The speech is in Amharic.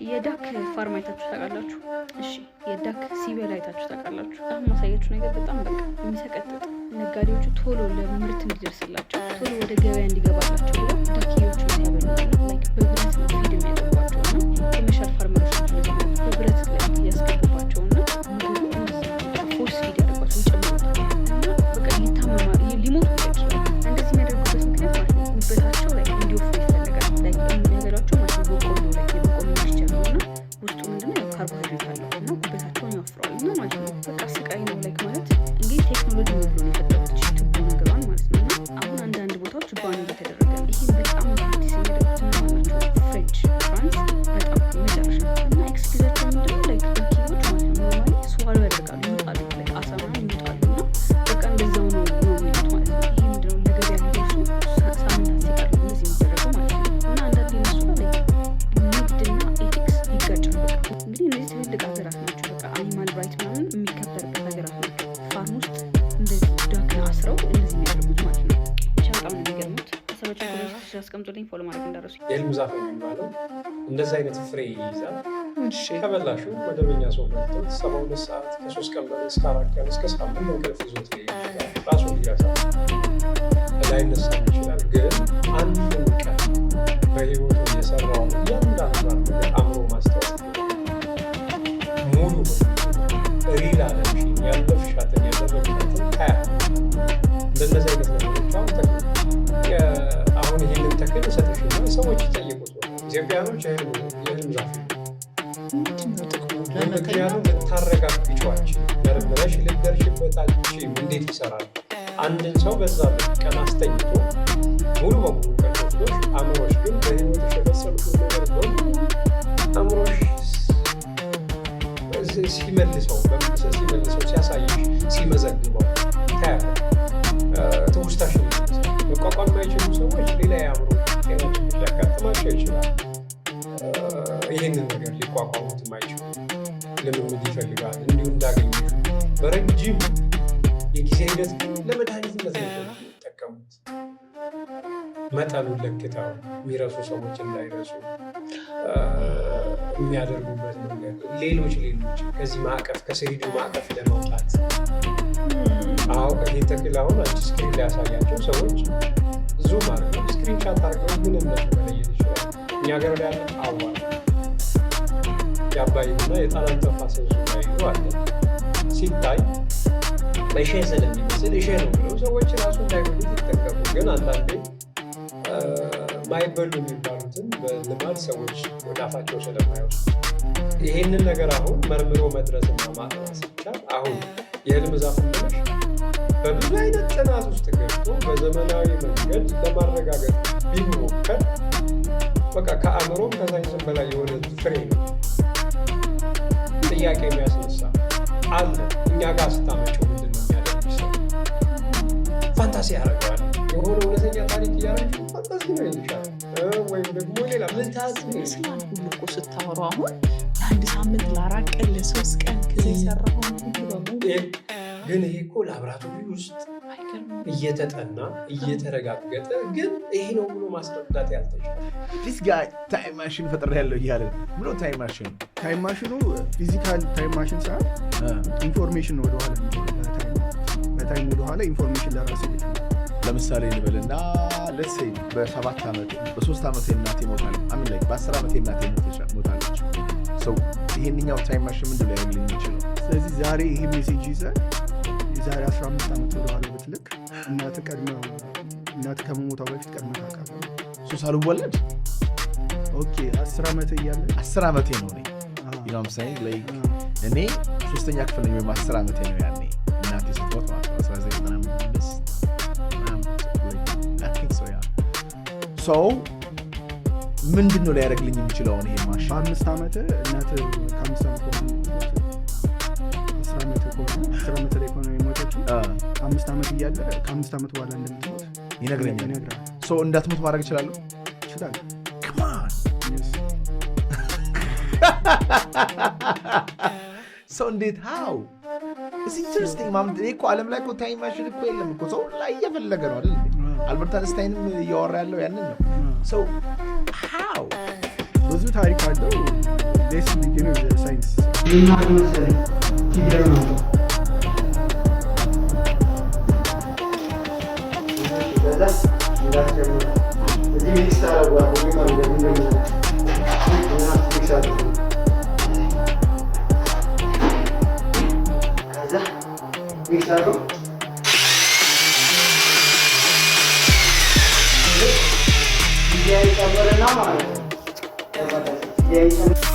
የዳክ ፋርም አይታችሁ ታውቃላችሁ? እሺ የዳክ ሲበላ አይታችሁ ታውቃላችሁ? አሁን ማሳያችሁ ነገር በጣም በቃ የሚሰቀጥጥ ነጋዴዎቹ ቶሎ ለምርት እንዲደርስላቸው ቶሎ ወደ ገበያ እንዲገባላቸው ብለው ዳክዮቹ ሲያበሉ ላይክ በብረት ነው ፊድ የሚያደርጓቸው እና ኮመርሻል ፋርመሮች በብረት ላይ ያስገቡባቸውና ፎርስ ፊድ ያደርጓቸው ይጨምሩታል እና በቃ ይታመማሉ፣ ሊሞቱ ይችላሉ። እንደዚህ የሚያደርጉበት ምክንያት ማለት ነው ጉበታቸው ላይ እንዲወፍር ይፈልጋል። ላይክ የሚያበሏቸው ማለት ነው በቆሎ ላይ የበቆሎ ማስቸር ነው እና ውስጡ ምንድነው ካርቦሃይድሬት አለው እና ጉበታቸውን ያወፍረዋል እና ማለት ነው በቃ ስቃይ ነው። ላይክ ማለት እንግዲህ ቴክኖሎጂ ነው ብሎ የፈጠሩት ቱቦ ነገሯን ማለት ነው እና አሁን አንዳንድ ቦታዎች ባን እየተደረገ ነው። ይሄ በጣም ፕራክቲስ የሚያደርጉት ናቸው ፍሬንች ፍራንስ በጣም የመጨረሻ እና ኤክስኪዛቸው ምንድነው ላይክ ዳክዮች ማለት ነው ኖርማሊ ስዋሎ ያደርጋሉ፣ ይወጣሉ፣ ላይክ አሳማ ይወጣሉ እና በቃ እንደዛው ነው የሚሉት ማለት ነው። ይሄ ምንድነው ለገበያ የሚደርሱ ሳምንታት ሲቀር ነው እንደዚህ የሚደረገው ማለት ነው እና አንዳንድ እነሱ ላይ ንግድና ኤቲክስ ይጋጫል። በቃ እንግዲህ እነዚህ ትልልቅ ሀገራት ናቸው። በቃ አኒማል ራይት ምናምን የሚከበርበት ሀገራት ናቸው። ፋርም ውስጥ እንደዚህ ዳክን አስረው እንደዚህ የሚያደርጉት ማለት ነው። ብቻ በጣም ነው የሚገርሙት። ሀሳባቸው ኮሜንት አስቀምጡልኝ። ፎሎ ማድረግ እንዳረሱ። የህልም ዛፍ የሚባለው እንደዚህ አይነት ፍሬ ይይዛል። ከበላሹ መደበኛ ሰው በልቶት 72 ሰዓት ከ3 ቀን በላይ እስከ 4 ቀን እስከ ሳምንት እንቅልፍ ይዞት ይችላል። ራሱ ይያሳል ላይ ነሳ ይችላል። ግን አንድ ቀን በህይወቱ የሰራውን እያንዳንዷን ነገር አእምሮ ማስታወስ ሙሉ ሪል አለምሽን ያለፍሻትን ያደረግሻትን ታያ እንደነዚህ አይነት ነገሮች አሁን ይህንን ተክል እሰጥሽና ሰዎች ይጠይቁት ኢትዮጵያኖች የህልም ዛፍ ምክንያቱም ልታረጋግጫቸው መርምረሽ ልትደርሽበት አልችይም። እንዴት ይሰራል? አንድን ሰው በዛ ቀን አስተኝቶ ሙሉ በሙሉ ቀን ወስዶሽ አእምሮሽ ግን በህይወትሽ የመሰሉት ነገር በሙሉ አእምሮሽ ሲመልሰው ሲያሳይሽ ሲመዘግበው ታያለሽ። ትውስታሽ መቋቋም የማይችሉ ሰዎች ሌላ የአእምሮ ጤና ችግር ሊያጋጥማቸው ይችላል። ይህንን ነገር ሊቋቋሙት የማይችሉ ልምምድ ይፈልጋል። እንዲሁ እንዳገኙ በረጅም የጊዜ ሂደት ግን ለመድኃኒትነት ነው የሚጠቀሙት። መጠኑን ለክተው የሚረሱ ሰዎች እንዳይረሱ የሚያደርጉበት መንገድ ሌሎች ከዚህ ማዕቀፍ ከስሪዱ ማዕቀፍ ለመውጣት ይህ ተክል አሁን አንቺ ስክሪን ሊያሳያቸው ሰዎች ዙም አድርገው ስክሪን ሻት አድርገው ምን እነሱ መለየት ይችላል። እኛ ገር ያለ አዋር የአባይና የጣናን ተፋሰሱ ላይ አለ ሲታይ እሼ ስለሚመስል እሼ ነው ብለው ሰዎች ራሱ እንዳይበሉት ይጠቀሙ። ግን አንዳንዴ ማይበሉ የሚባሉትን በልማድ ሰዎች ወደ አፋቸው ስለማይወስዱ ይሄንን ነገር አሁን መርምሮ መድረስና ማጥናት ሲቻል አሁን የህልም ዛፍ ብለሽ በብዙ አይነት ጥናት ውስጥ ገብቶ በዘመናዊ መንገድ ለማረጋገጥ ቢሞከር በቃ ከአእምሮም ከሳይንስም በላይ የሆነ ፍሬ ነው። ጥያቄ የሚያስነሳ አለ። እኛ ጋር ስታመቸው ምንድን ነው የሚያደርግ ሰው ፋንታሲ ያደርገዋል። የሆነ እውነተኛ ታሪክ እያደረግ ፋንታሲ ነው ይልሻል። ወይም ደግሞ ሌላ ምንታዝ ስላል ሁሉ እኮ ስታወሩ አሁን ለአንድ ሳምንት ለ4 ቀን ለ3 ቀን ከዚ የሰራውን ሁሉ በሙሉ ግን ይሄ እኮ ላብራቶሪ ውስጥ እየተጠና እየተረጋገጠ ግን ይሄ ነው ብሎ ማስረዳት ያልተቻለ ዲስ ጋይ ታይም ማሽን ፈጥሬያለሁ እያለ ብሎ ታይም ማሽኑ ፊዚካል ታይም ማሽን ሳይሆን ኢንፎርሜሽን ነው። ወደኋላ በታይም ወደኋላ ኢንፎርሜሽን ለራሱ ይችላል። ለምሳሌ እንበልና let's say በ7 ዓመት በ3 ዓመት እናቴ ሞታለች። አምን ላይ በ10 ዓመት እናቴ ሞታለች። ሶ ይሄንኛው ታይም ማሽን ምንድን ነው ያገኝ ይችላል። ስለዚህ ዛሬ ይሄ ሜሴጅ ይዘህ የዛሬ 15 ዓመት ወደኋላ ብትልክ እናት ከመሞቷ በፊት ቀድመህ ታውቃለህ። ሶ ሳልወለድ ኦኬ 10 ዓመት እያለ 10 ዓመቴ ነው ነኝ you know what I'm saying like እኔ 3ኛ ክፍል ነው 10 ዓመቴ ነው ያኔ እናቴ ስትሞት ማለት ነው 1995 so ምንድን ነው ሊያደርግልኝ የሚችለው ይሄ ማሽን? በ5 ዓመት እናት ከ5 ዓመት በኋላ 10 ዓመት ላይ ሆነ የሞተችው 5 ዓመት እያለ ከ5 ዓመት በኋላ እንደምትሞት ይነግረኛል። so እንዳትሞት ማድረግ ይችላል። come on yes so እንዴት how it's interesting ማም እኮ ዓለም ላይ እኮ ታይም ማሽን እኮ የለም እኮ ሰው ላይ እየፈለገ ነው አይደል? አልበርት አንስታይንም እያወራ ያለው ያንን ነው። so how ብዙ ታሪክ አለው። ዴስ ቢገኝ ሳይንስ Yeah,